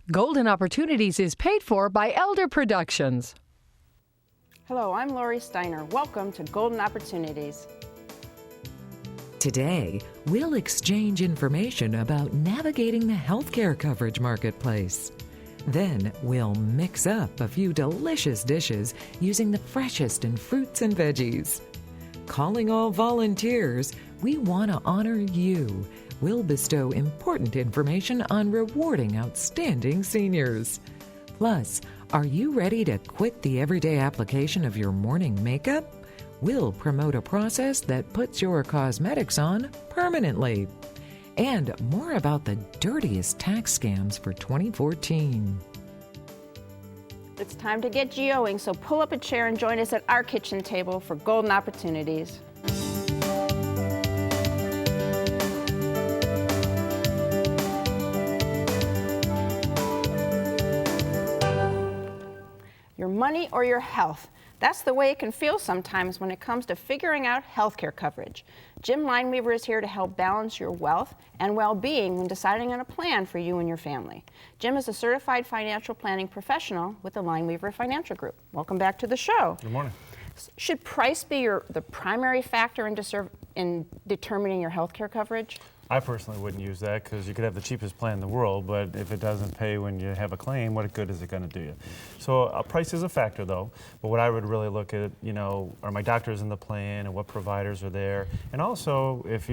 Golden Opportunities is paid for by Elder Productions. Hello, I'm Lori Steiner. Welcome to Golden Opportunities. Today, we'll exchange information about navigating the healthcare coverage marketplace. Then, we'll mix up a few delicious dishes using the freshest in fruits and veggies. Calling all volunteers, we want to honor you. We'll bestow important information on rewarding outstanding seniors. Plus, are you ready to quit the everyday application of your morning makeup? We'll promote a process that puts your cosmetics on permanently. And more about the dirtiest tax scams for 2014. It's time to get GOing, so pull up a chair and join us at our kitchen table for Golden Opportunities. Your money or your health. That's the way it can feel sometimes when it comes to figuring out healthcare coverage. Jim Lineweaver is here to help balance your wealth and well-being when deciding on a plan for you and your family. Jim is a certified financial planning professional with the Lineweaver Financial Group. Welcome back to the show. Good morning. Should price be the primary factor in determining your healthcare coverage? I personally wouldn't use that because you could have the cheapest plan in the world, but if it doesn't pay when you have a claim, what good is it going to do you? So price is a factor though, but what I would really look at, are my doctors in the plan and what providers are there? And also, if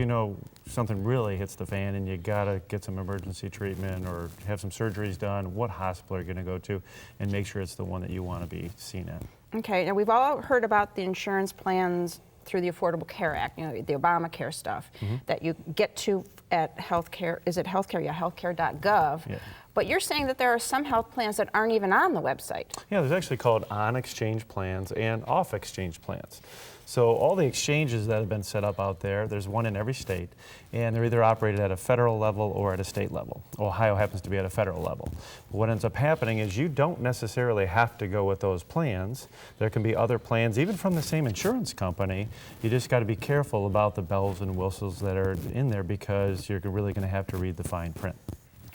something really hits the fan and you got to get some emergency treatment or have some surgeries done, what hospital are you going to go to? And make sure it's the one that you want to be seen at. Okay, now we've all heard about the insurance plans through the Affordable Care Act, the Obamacare stuff, that you get to at healthcare, is it healthcare? Yeah, healthcare.gov. Yeah. But you're saying that there are some health plans that aren't even on the website. Yeah, there's actually called on-exchange plans and off-exchange plans. So all the exchanges that have been set up out there's one in every state, and they're either operated at a federal level or at a state level. Ohio happens to be at a federal level. But what ends up happening is you don't necessarily have to go with those plans. There can be other plans, even from the same insurance company. You just got to be careful about the bells and whistles that are in there because you're really going to have to read the fine print.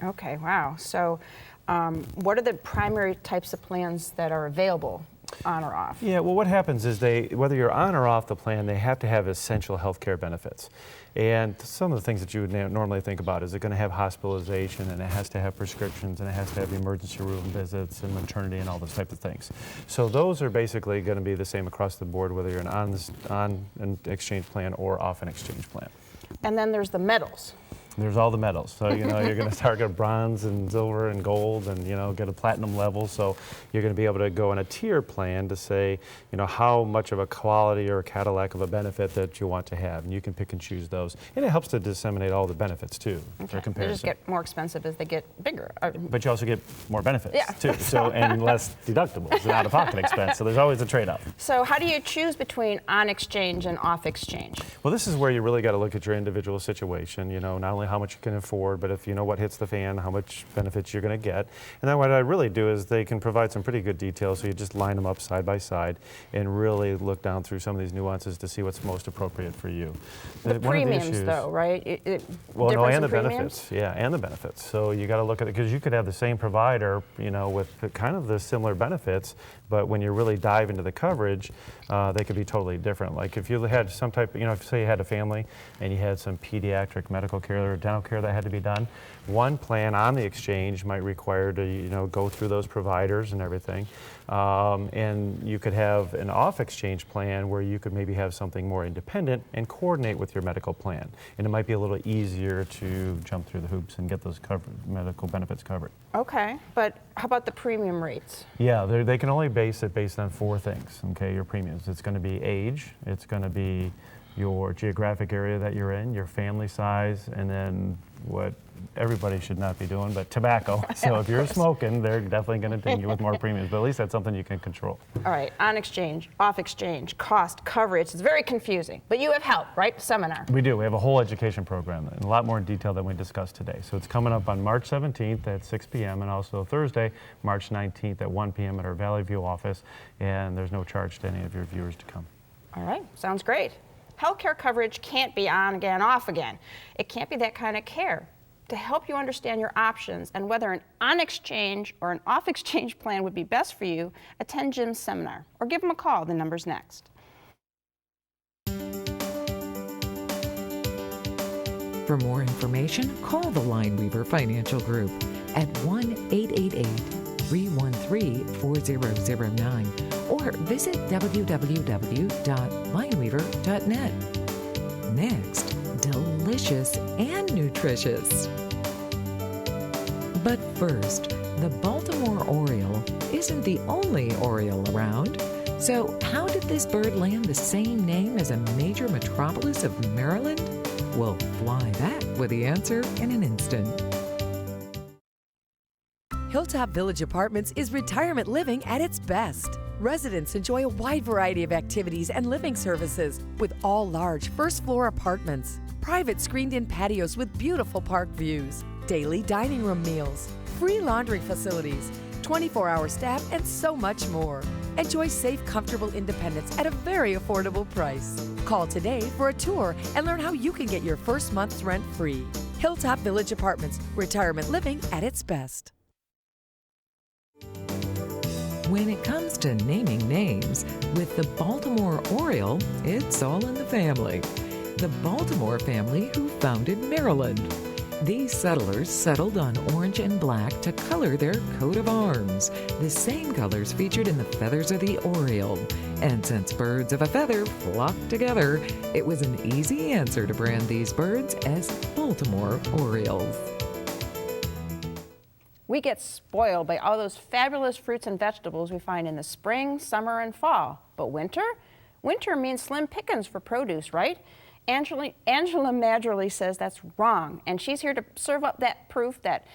Okay, wow. So what are the primary types of plans that are available? On or off? Yeah, well, what happens is whether you're on or off the plan, they have to have essential health care benefits. And some of the things that you would normally think about is it going to have hospitalization, and it has to have prescriptions, and it has to have emergency room visits and maternity and all those types of things. So those are basically going to be the same across the board, whether you're on an exchange plan or off an exchange plan. And then there's the metals. There's all the metals. So, you're going to target bronze and silver and gold and, get a platinum level. So you're going to be able to go in a tier plan to say, how much of a quality or a Cadillac of a benefit that you want to have. And you can pick and choose those. And it helps to disseminate all the benefits, too, for comparison. They just get more expensive as they get bigger. But you also get more benefits, too. So, and less deductibles and out-of-pocket expense. So there's always a trade-off. So how do you choose between on-exchange and off-exchange? Well, this is where you really got to look at your individual situation, not only how much you can afford, but if what hits the fan, how much benefits you're going to get. And then what I really do is they can provide some pretty good details, so you just line them up side by side and really look down through some of these nuances to see what's most appropriate for you. The premiums, though, right? And the benefits. Yeah, and the benefits. So you got to look at it, because you could have the same provider, with kind of the similar benefits, but when you really dive into the coverage, they could be totally different. Like if you had some type, if say you had a family and you had some pediatric medical care or dental care that had to be done, one plan on the exchange might require to go through those providers and everything, and you could have an off-exchange plan where you could maybe have something more independent and coordinate with your medical plan, and it might be a little easier to jump through the hoops and get those medical benefits covered. Okay, but how about the premium rates? Yeah, they can only base it based on four things. Okay, your premiums. It's going to be age, it's going to be your geographic area that you're in, your family size, and then what everybody should not be doing, but tobacco. So if you're smoking, they're definitely going to ding you with more premiums, but at least that's something you can control. All right, on exchange, off exchange, cost, coverage, it's very confusing, but you have help, right? Seminar. We do. We have a whole education program in a lot more detail than we discussed today. So it's coming up on March 17th at 6 p.m. and also Thursday, March 19th at 1 p.m. at our Valley View office, and there's no charge to any of your viewers to come. All right, sounds great. Healthcare coverage can't be on again, off again. It can't be that kind of care. To help you understand your options and whether an on-exchange or an off-exchange plan would be best for you, attend Jim's seminar or give him a call. The number's next. For more information, call the Lineweaver Financial Group at 1-888-313-4009 or visit www.lineweaver.net. Next, delicious and nutritious. But first, the Baltimore Oriole isn't the only Oriole around. So how did this bird land the same name as a major metropolis of Maryland? We'll fly back with the answer in an instant. Hilltop Village Apartments is retirement living at its best. Residents enjoy a wide variety of activities and living services with all large first-floor apartments, private screened-in patios with beautiful park views, daily dining room meals, free laundry facilities, 24-hour staff, and so much more. Enjoy safe, comfortable independence at a very affordable price. Call today for a tour and learn how you can get your first month's rent free. Hilltop Village Apartments, retirement living at its best. When it comes to naming names, with the Baltimore Oriole, it's all in the family. The Baltimore family who founded Maryland. These settlers settled on orange and black to color their coat of arms, the same colors featured in the feathers of the Oriole. And since birds of a feather flock together, it was an easy answer to brand these birds as Baltimore Orioles. We get spoiled by all those fabulous fruits and vegetables we find in the spring, summer, and fall. But winter? Winter means slim pickings for produce, right? Angela Madgerly says that's wrong, and she's here to serve up that proof that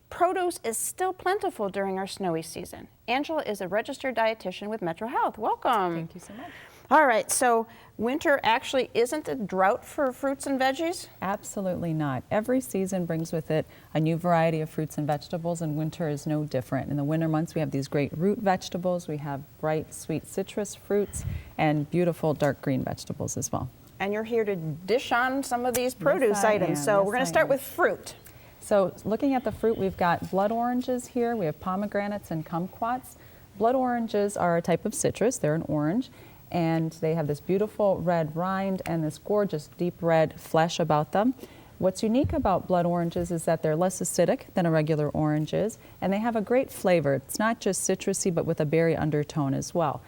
produce is still plentiful during our snowy season. Angela is a registered dietitian with Metro Health. Welcome. Thank you so much. All right, so winter actually isn't a drought for fruits and veggies? Absolutely not. Every season brings with it a new variety of fruits and vegetables, and winter is no different. In the winter months, we have these great root vegetables, we have bright, sweet citrus fruits, and beautiful dark green vegetables as well. And you're here to dish on some of these produce Yes, I items. am. So Yes, we're going I to start am. with fruit. So looking at the fruit, we've got blood oranges here, we have pomegranates and kumquats. Blood oranges are a type of citrus, they're an orange, and they have this beautiful red rind and this gorgeous deep red flesh about them. What's unique about blood oranges is that they're less acidic than a regular orange is, and they have a great flavor. It's not just citrusy, but with a berry undertone as well.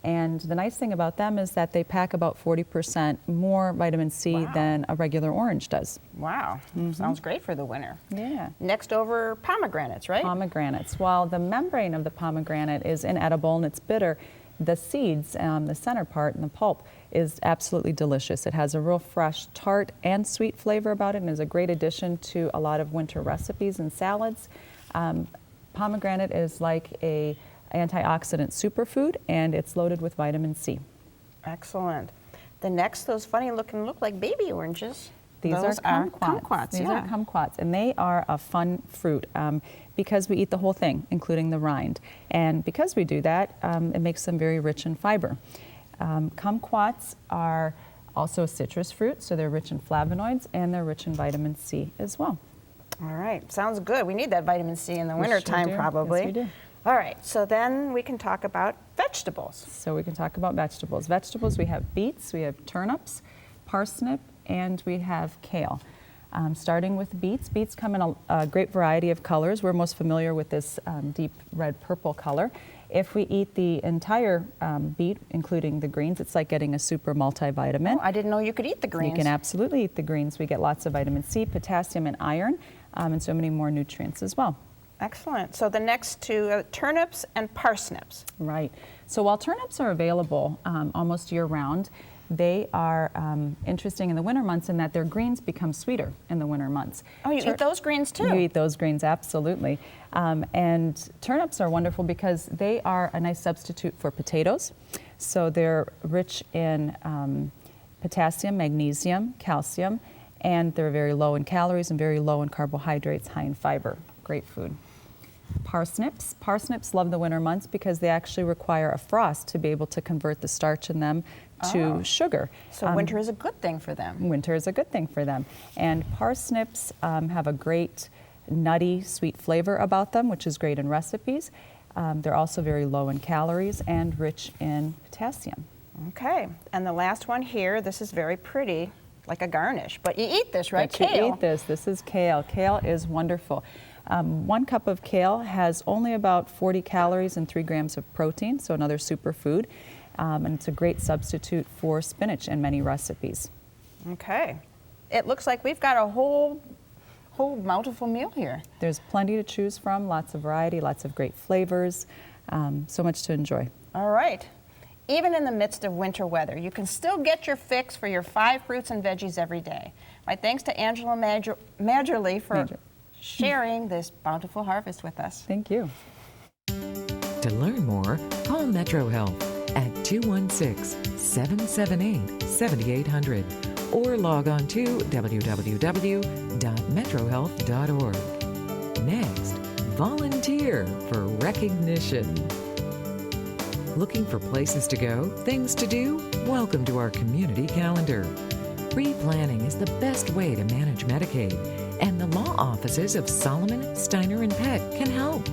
And the nice thing about them is that they pack about 40% more vitamin C than a regular orange does. Wow, sounds great for the winter. Yeah. Next over, pomegranates, right? Pomegranates. While the membrane of the pomegranate is inedible and it's bitter, the seeds, the center part and the pulp is absolutely delicious. It has a real fresh, tart and sweet flavor about it and is a great addition to a lot of winter recipes and salads. Pomegranate is like a antioxidant superfood, and it's loaded with vitamin C. Excellent. The next, those funny looking, look like baby oranges. These Those are kumquats. These are kumquats, and they are a fun fruit because we eat the whole thing, including the rind. And because we do that, it makes them very rich in fiber. Kumquats are also a citrus fruit, so they're rich in flavonoids and they're rich in vitamin C as well. All right, sounds good. We need that vitamin C in the wintertime, do. probably. Yes, we do. All right, so then we can talk about vegetables. So we can talk about vegetables. Vegetables, we have beets, we have turnips, parsnip, and we have kale. Starting with beets. Beets come in a great variety of colors. We're most familiar with this deep red purple color. If we eat the entire beet, including the greens, it's like getting a super multivitamin. Oh, I didn't know you could eat the greens. You can absolutely eat the greens. We get lots of vitamin C, potassium, and iron, and so many more nutrients as well. Excellent. So the next two, turnips and parsnips. Right. So while turnips are available almost year-round, they are interesting in the winter months in that their greens become sweeter in the winter months. Oh, you eat those greens too? You eat those greens, absolutely. And turnips are wonderful because they are a nice substitute for potatoes. So they're rich in potassium, magnesium, calcium, and they're very low in calories and very low in carbohydrates, high in fiber. Great food. Parsnips. Parsnips love the winter months because they actually require a frost to be able to convert the starch in them to sugar. So winter is a good thing for them. Winter is a good thing for them. And parsnips have a great nutty, sweet flavor about them, which is great in recipes. They're also very low in calories and rich in potassium. Okay, and the last one here, this is very pretty, like a garnish, but you eat this, right? But Kale. you eat this. This is kale. Kale is wonderful. 1 cup of kale has only about 40 calories and 3 grams of protein, so another superfood. And it's a great substitute for spinach in many recipes. Okay. It looks like we've got a whole bountiful meal here. There's plenty to choose from, lots of variety, lots of great flavors, so much to enjoy. All right. Even in the midst of winter weather, you can still get your fix for your 5 fruits and veggies every day. My thanks to Angela Madgerly for sharing this bountiful harvest with us. Thank you. To learn more, call Metro Health at 216-778-7800 or log on to www.metrohealth.org. Next, volunteer for recognition. Looking for places to go, things to do? Welcome to our community calendar. Pre-planning is the best way to manage Medicaid, and the law offices of Solomon, Steiner, and Peck can help.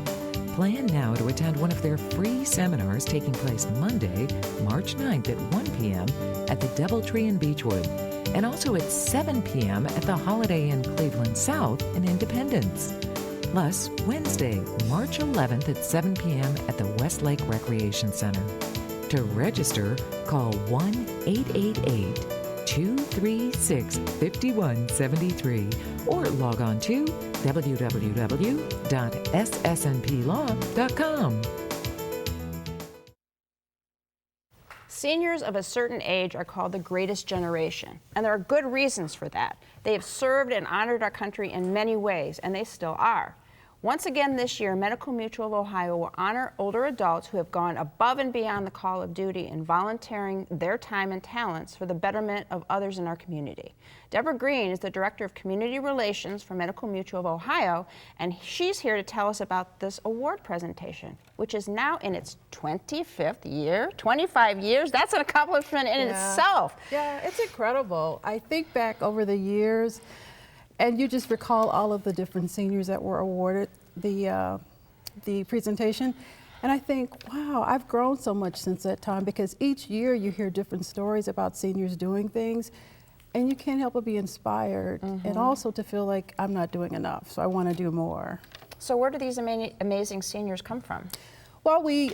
Plan now to attend one of their free seminars taking place Monday, March 9th at 1 p.m. at the Doubletree in Beechwood, and also at 7 p.m. at the Holiday Inn Cleveland South in Independence. Plus, Wednesday, March 11th at 7 p.m. at the Westlake Recreation Center. To register, call 1-888-236-5173 or log on to www.ssnplaw.com. Seniors of a certain age are called the greatest generation, and there are good reasons for that. They have served and honored our country in many ways, and they still are. Once again this year, Medical Mutual of Ohio will honor older adults who have gone above and beyond the call of duty in volunteering their time and talents for the betterment of others in our community. Deborah Green is the Director of Community Relations for Medical Mutual of Ohio, and she's here to tell us about this award presentation, which is now in its 25th year, 25 years. That's an accomplishment in itself. Yeah, it's incredible. I think back over the years, and you just recall all of the different seniors that were awarded the presentation. And I think, wow, I've grown so much since that time, because each year you hear different stories about seniors doing things, and you can't help but be inspired, and also to feel like I'm not doing enough, so I want to do more. So where do these amazing seniors come from? Well, we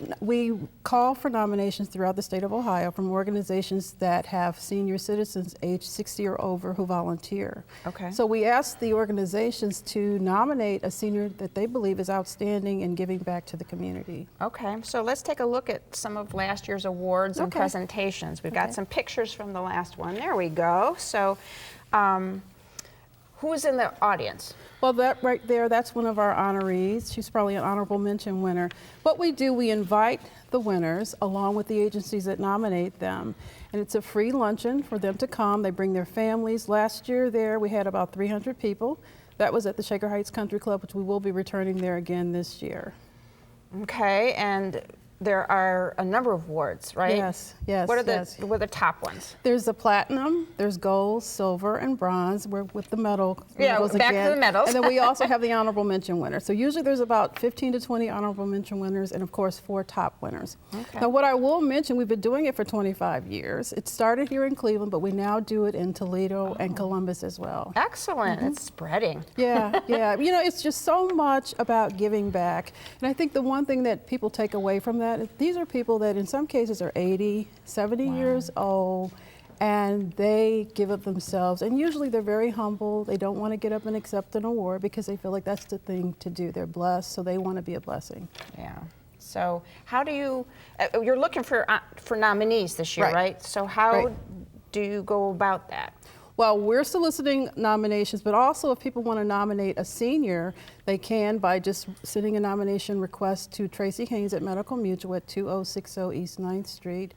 call for nominations throughout the state of Ohio from organizations that have senior citizens aged 60 or over who volunteer. Okay. So we ask the organizations to nominate a senior that they believe is outstanding in giving back to the community. Okay, so let's take a look at some of last year's awards and presentations. We've got some pictures from the last one. There we go. So who's in the audience? Well, that right there, that's one of our honorees. She's probably an honorable mention winner. What we do, we invite the winners along with the agencies that nominate them. And it's a free luncheon for them to come. They bring their families. Last year there, we had about 300 people. That was at the Shaker Heights Country Club, which we will be returning there again this year. Okay, and there are a number of awards, right? Yes, yes. What are the top ones? There's the platinum, there's gold, silver, and bronze. We're with the medals back again. to the medals. And then we also have the honorable mention winner. So usually there's about 15 to 20 honorable mention winners, and of course 4 top winners. Okay. Now what I will mention, we've been doing it for 25 years. It started here in Cleveland, but we now do it in Toledo and Columbus as well. Excellent, it's spreading. Yeah, yeah. You know, it's just so much about giving back. And I think the one thing that people take away from that, these are people that in some cases are 80, 70 years old, and they give up themselves. And usually they're very humble. They don't want to get up and accept an award because they feel like that's the thing to do. They're blessed, so they want to be a blessing. Yeah. So how do you, you're looking for nominees this year, right? So how do you go about that? Well, we're soliciting nominations, but also if people want to nominate a senior, they can by just sending a nomination request to Tracy Haynes at Medical Mutual at 2060 East 9th Street.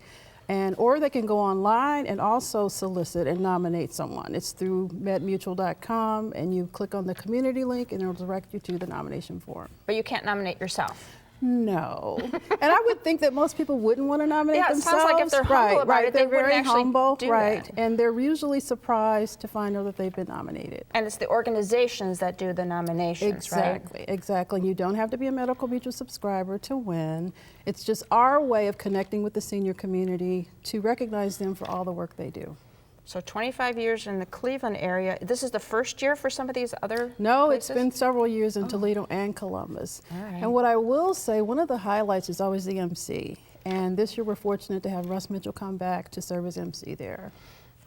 Or they can go online and also solicit and nominate someone. It's through medmutual.com, and you click on the community link and it'll direct you to the nomination form. But you can't nominate yourself. No. And I would think that most people wouldn't want to nominate Yeah, it themselves. sounds like if they're humble about it, they They're wouldn't very actually humble, do right? that. And they're usually surprised to find out that they've been nominated. And it's the organizations that do the nominations, right? Exactly, exactly. You don't have to be a Medical Mutual subscriber to win. It's just our way of connecting with the senior community to recognize them for all the work they do. So 25 years in the Cleveland area. This is the first year for some of these other No, places? it's been several years in Toledo and Columbus. All right. And what I will say, one of the highlights is always the MC. And this year we're fortunate to have Russ Mitchell come back to serve as MC there.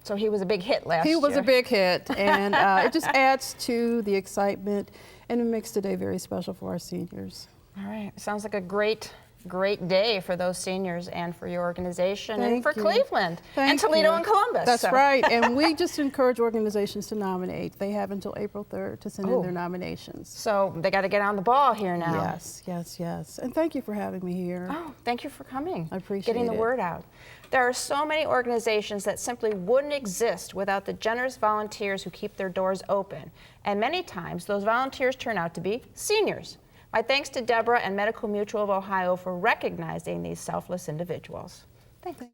So he was a big hit last year. He was a big hit, and it just adds to the excitement, and it makes today very special for our seniors. All right. Sounds like a great day for those seniors and for your organization and Thank for you. Cleveland Thank and Toledo you. and Columbus. That's so. right, and we just encourage organizations to nominate. They have until April 3rd to send in their nominations. So they got to get on the ball here now. Yes, yes, yes. And thank you for having me here. Oh, thank you for coming. I appreciate Getting the it. word out. There are so many organizations that simply wouldn't exist without the generous volunteers who keep their doors open. And many times, those volunteers turn out to be seniors. My thanks to Deborah and Medical Mutual of Ohio for recognizing these selfless individuals. Thanks.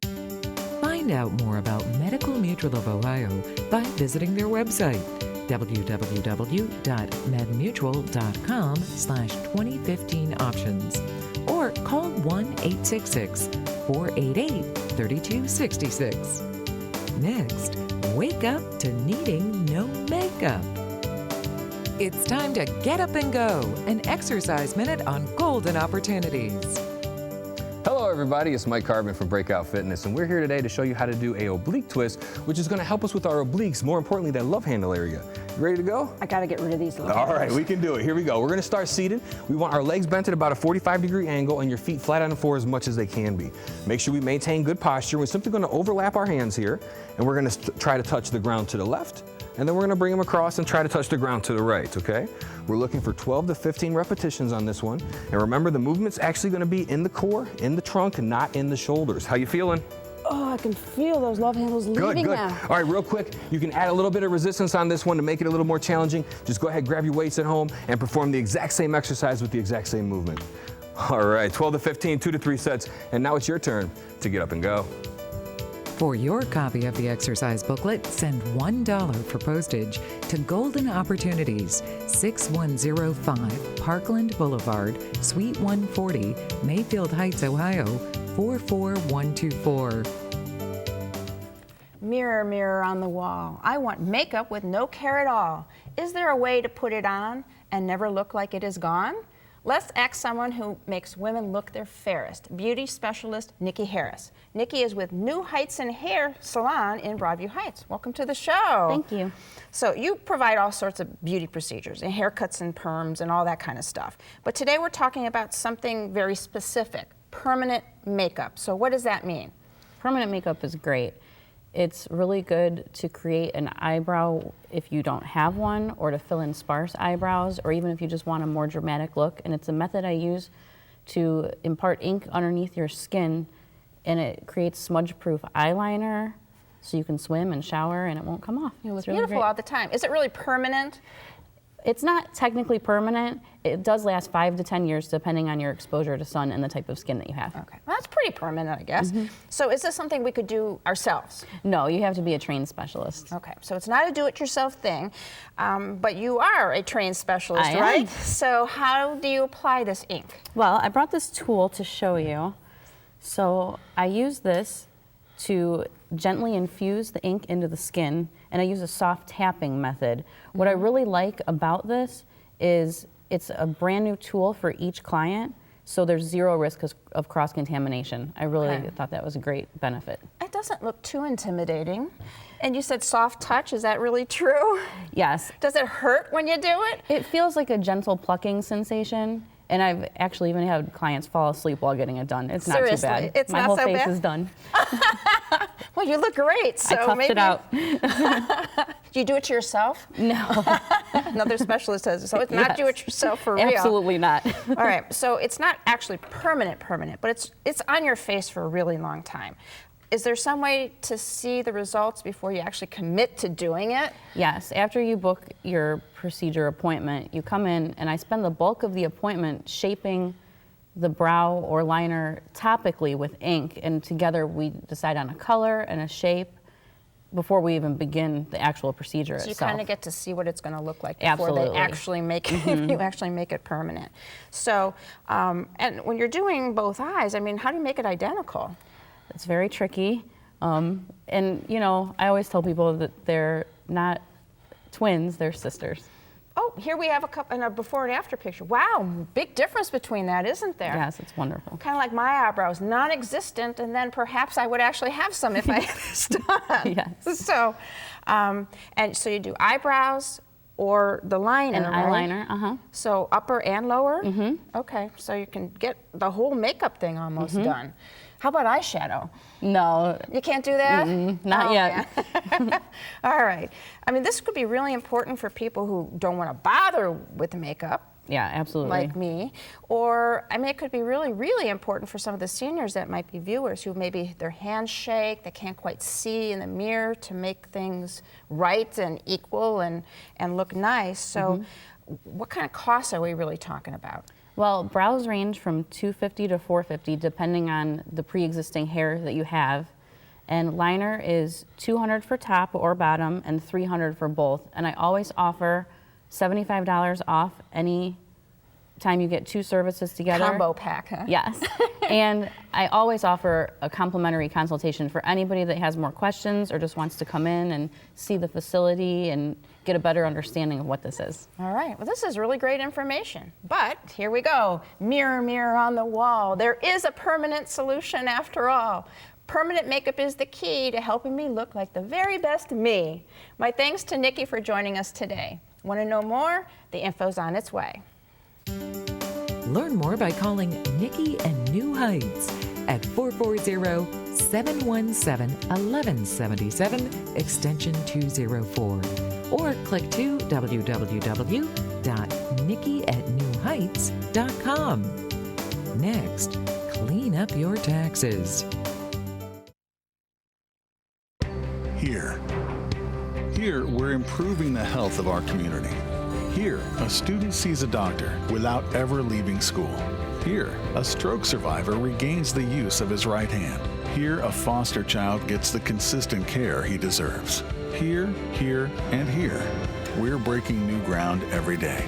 Find out more about Medical Mutual of Ohio by visiting their website, www.medmutual.com/2015options, or call 1-866-488-3266. Next, wake up to needing no makeup. It's time to get up and go, an exercise minute on golden opportunities. Hello everybody, it's Mike Carbon from Breakout Fitness, and we're here today to show you how to do a oblique twist, which is going to help us with our obliques, more importantly that love handle area. You ready to go? I got to get rid of these little All right, we can do it. Here we go. We're going to start seated. We want our legs bent at about a 45-degree angle and your feet flat on the floor as much as they can be. Make sure we maintain good posture. We're simply going to overlap our hands here, and we're going to try to touch the ground to the left, and then we're going to bring them across and try to touch the ground to the right, okay? We're looking for 12 to 15 repetitions on this one. And remember, the movement's actually going to be in the core, in the trunk, and not in the shoulders. How you feeling? Oh, I can feel those love handles leaving Good. now. All right, real quick, you can add a little bit of resistance on this one to make it a little more challenging. Just go ahead, grab your weights at home, and perform the exact same exercise with the exact same movement. All right, 12 to 15, 2 to 3 sets. And now it's your turn to get up and go. For your copy of the exercise booklet, send $1 for postage to Golden Opportunities, 6105 Parkland Boulevard, Suite 140, Mayfield Heights, Ohio, 44124. Mirror, mirror on the wall, I want makeup with no care at all. Is there a way to put it on and never look like it is gone? Let's ask someone who makes women look their fairest, beauty specialist Nikki Harris. Nikki is with New Heights and Hair Salon in Broadview Heights. Welcome to the show. Thank you. So you provide all sorts of beauty procedures, and haircuts and perms and all that kind of stuff. But today we're talking about something very specific, permanent makeup. So what does that mean? Permanent makeup is great. It's really good to create an eyebrow if you don't have one, or to fill in sparse eyebrows, or even if you just want a more dramatic look. And it's a method I use to impart ink underneath your skin, and it creates smudge-proof eyeliner, so you can swim and shower and it won't come off. You look It's really beautiful great. all the time. Is it really permanent? It's not technically permanent. It does last 5 to 10 years depending on your exposure to sun and the type of skin that you have. Okay, well, that's pretty permanent, I guess. So is this something we could do ourselves? No, you have to be a trained specialist. Okay, so it's not a do-it-yourself thing, but you are a trained specialist, I am. right? So how do you apply this ink? Well, I brought this tool to show you. So I use this to gently infuse the ink into the skin, and I use a soft tapping method. What I really like about this is it's a brand new tool for each client, so there's zero risk of cross-contamination. I really thought that was a great benefit. It doesn't look too intimidating. And you said soft touch, is that really true? Yes. Does it hurt when you do it? It feels like a gentle plucking sensation, and I've actually even had clients fall asleep while getting it done. It's not Seriously, too bad. it's My not whole so face bad? is done. Well, you look great, so I toughed maybe. it out. Do you do it to yourself? No. Another specialist says, so it's not Yes. do it yourself for real. Absolutely not. All right, so it's not actually permanent, but it's on your face for a really long time. Is there some way to see the results before you actually commit to doing it? Yes, after you book your procedure appointment, you come in and I spend the bulk of the appointment shaping the brow or liner topically with ink, and together we decide on a color and a shape before we even begin the actual procedure so itself. you kind of get to see what it's going to look like before Absolutely. they actually make it, if you actually make it permanent. So, and when you're doing both eyes, I mean, how do you make it identical? It's very tricky. And, you know, I always tell people that they're not twins, they're sisters. Oh, here we have a couple, and a before and after picture. Wow, big difference between that, isn't there? Yes, it's wonderful. Kind of like my eyebrows, non-existent, and then perhaps I would actually have some if I had this done. Yes. So, and so you do eyebrows or the liner, An right? eyeliner, So upper and lower? Mm-hmm. Okay, so you can get the whole makeup thing almost done. How about eyeshadow? No. You can't do that? Not yet. Yeah. All right. I mean, this could be really important for people who don't want to bother with makeup. Yeah, absolutely. Like me. Or, I mean, it could be really, really important for some of the seniors that might be viewers who maybe their hands shake, they can't quite see in the mirror to make things right and equal and look nice. So what kind of costs are we really talking about? Well, brows range from $250 to $450 depending on the pre-existing hair that you have. And liner is $200 for top or bottom and $300 for both. And I always offer $75 off any time you get two services together. Combo pack, huh? Yes. And I always offer a complimentary consultation for anybody that has more questions or just wants to come in and see the facility and get a better understanding of what this is. All right, well, this is really great information. But here we go. Mirror, mirror on the wall. There is a permanent solution after all. Permanent makeup is the key to helping me look like the very best me. My thanks to Nikki for joining us today. Want to know more? The info's on its way. Learn more by calling Nikki and New Heights at 440-717-1177, extension 204. Or click to www.nikkiatnewheights.com. Next, clean up your taxes. Here, we're improving the health of our community. Here, a student sees a doctor without ever leaving school. Here, a stroke survivor regains the use of his right hand. Here, a foster child gets the consistent care he deserves. Here, and here, we're breaking new ground every day.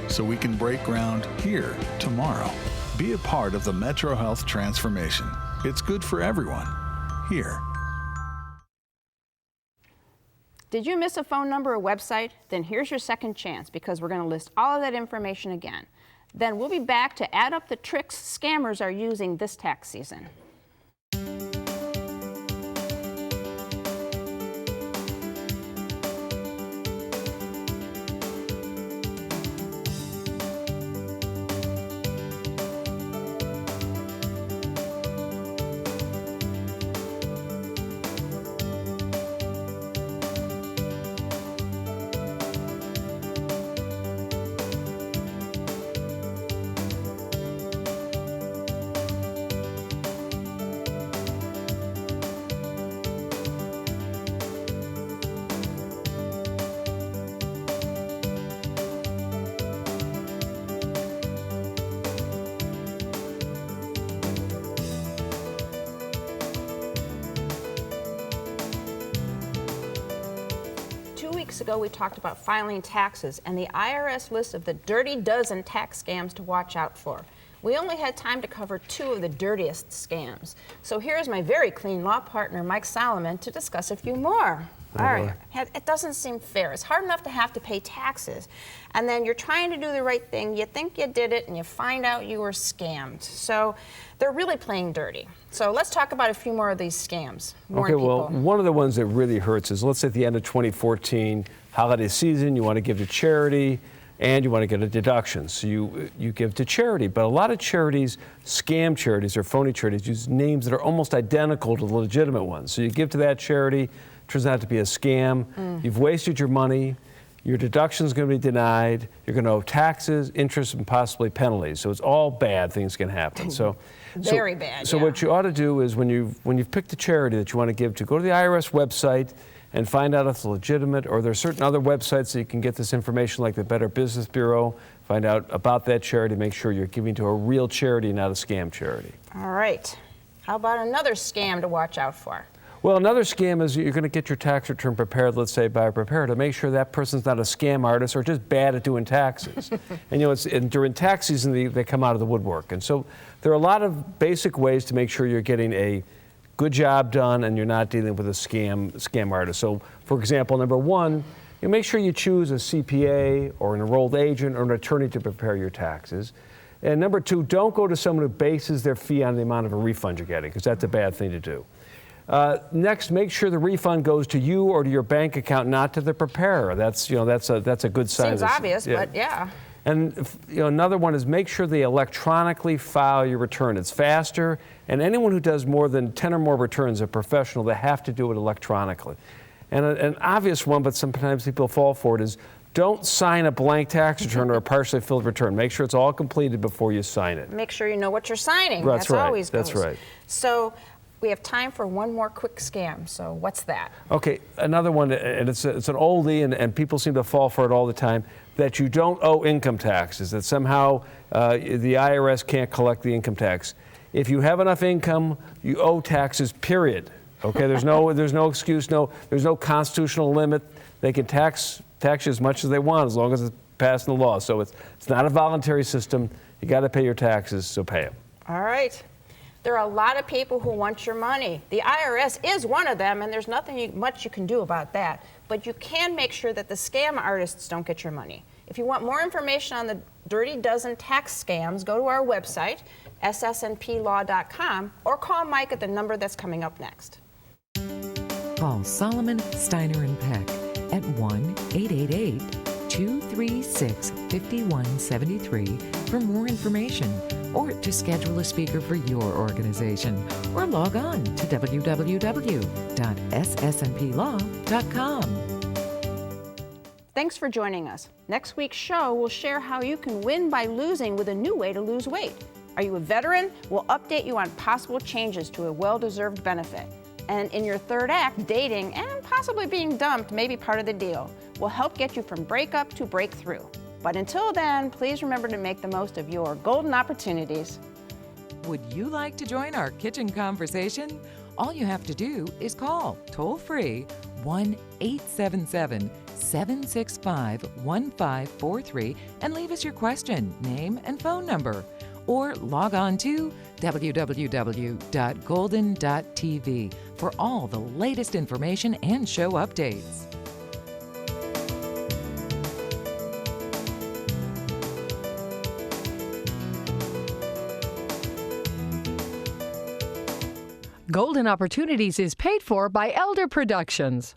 So we can break ground here tomorrow. Be a part of the Metro Health transformation. It's good for everyone. Here. Did you miss a phone number or website? Then here's your second chance, because we're going to list all of that information again. Then we'll be back to add up the tricks scammers are using this tax season. 2 weeks ago, we talked about filing taxes and the IRS list of the dirty dozen tax scams to watch out for. We only had time to cover 2 of the dirtiest scams. So here's my very clean law partner, Mike Solomon, to discuss a few more. All right, it doesn't seem fair. It's hard enough to have to pay taxes, and then you're trying to do the right thing, you think you did it, and you find out you were scammed. So they're really playing dirty. So let's talk about a few more of these scams. Okay, well, one of the ones that really hurts is, let's say at the end of 2014, holiday season, you want to give to charity, and you want to get a deduction. So you give to charity. But a lot of charities, scam charities or phony charities, use names that are almost identical to the legitimate ones. So you give to that charity, turns out to be a scam. You've wasted your money. Your deduction is going to be denied. You're going to owe taxes, interest, and possibly penalties. So it's all bad things can happen. Very bad. So what you ought to do is, when you've picked a charity that you want to give to, go to the IRS website and find out if it's legitimate, or there are certain other websites that you can get this information, like the Better Business Bureau, find out about that charity, make sure you're giving to a real charity, not a scam charity. All right. How about another scam to watch out for? Well, another scam is you're going to get your tax return prepared, let's say, by a preparer, to make sure that person's not a scam artist or just bad at doing taxes. And during tax season, they come out of the woodwork. And so there are a lot of basic ways to make sure you're getting a good job done and you're not dealing with a scam artist. So, for example, number one, you make sure you choose a CPA or an enrolled agent or an attorney to prepare your taxes. And number two, don't go to someone who bases their fee on the amount of a refund you're getting, because that's a bad thing to do. Next, make sure the refund goes to you or to your bank account, not to the preparer. That's a good sign. Seems obvious, but yeah. And another one is make sure they electronically file your return. It's faster, and anyone who does more than 10 or more returns, a professional, they have to do it electronically. And an obvious one, but sometimes people fall for it, is don't sign a blank tax return or a partially filled return. Make sure it's all completed before you sign it. Make sure you know what you're signing. That's right. Always goes. That's right. So we have time for one more quick scam. So what's that? Okay, another one, and it's an oldie, and people seem to fall for it all the time, that you don't owe income taxes, that somehow the IRS can't collect the income tax. If you have enough income, you owe taxes, period. Okay, there's no excuse, there's no constitutional limit. They can tax you as much as they want as long as it's passing the law. So it's not a voluntary system. You got to pay your taxes, so pay them. All right. There are a lot of people who want your money. The IRS is one of them, and there's nothing much you can do about that. But you can make sure that the scam artists don't get your money. If you want more information on the Dirty Dozen tax scams, go to our website, ssnplaw.com, or call Mike at the number that's coming up next. Call Solomon, Steiner, and Peck at 1-888-236-5173 for more information, or to schedule a speaker for your organization, or log on to www.ssnplaw.com. Thanks for joining us. Next week's show will share how you can win by losing with a new way to lose weight. Are you a veteran? We'll update you on possible changes to a well-deserved benefit. And in your third act, dating and possibly being dumped may be part of the deal. We'll help get you from breakup to breakthrough. But until then, please remember to make the most of your golden opportunities. Would you like to join our kitchen conversation? All you have to do is call toll-free 1-877-765-1543 and leave us your question, name, and phone number. Or log on to www.golden.tv for all the latest information and show updates. Golden Opportunities is paid for by Elder Productions.